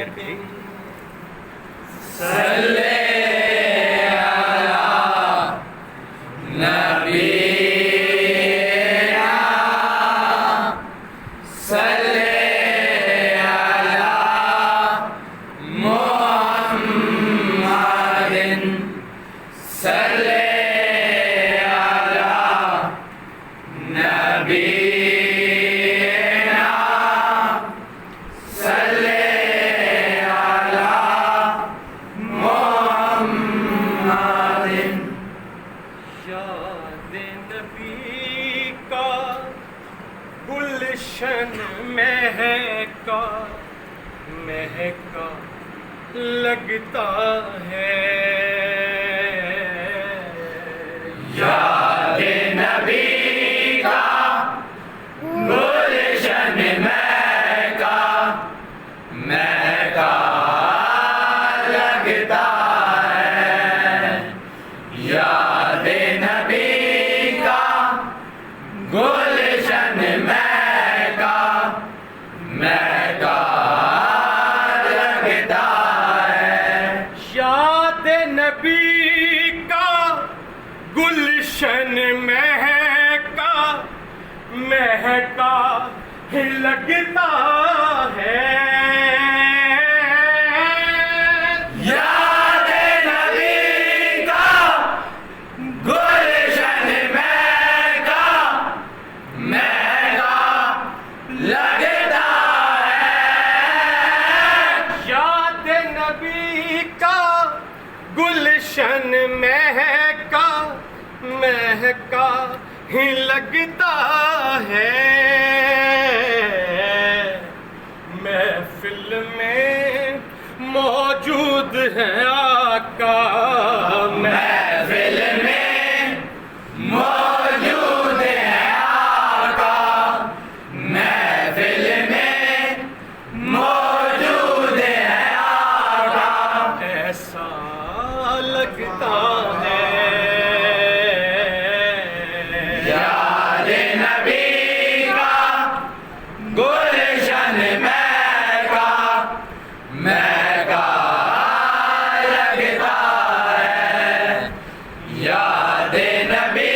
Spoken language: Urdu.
کریں. یاد نبی کا گلشن مہکا مہکا لگتا ہے. یاد نبی کا گلشن مہکا مہکا لگتا ہے. یاد نبی کا گلشن مہکا مہکا لگتا ہے. یاد نبی کا گلشن مہکا مہکا لگتا ہے. یاد نبی کا گلشن مہکا مہکا لگتا ہے. یاد نبی کا گلشن مہکا مہکا ہی لگتا ہے. محفل میں موجود ہے آقا محفل میں موجود ہے آقا. محفل میں موجود ہے آقا. ایسا لگتا ہے. یاد نبی کا گلشن مہکا مہکا لگتا ہے. یاد نبی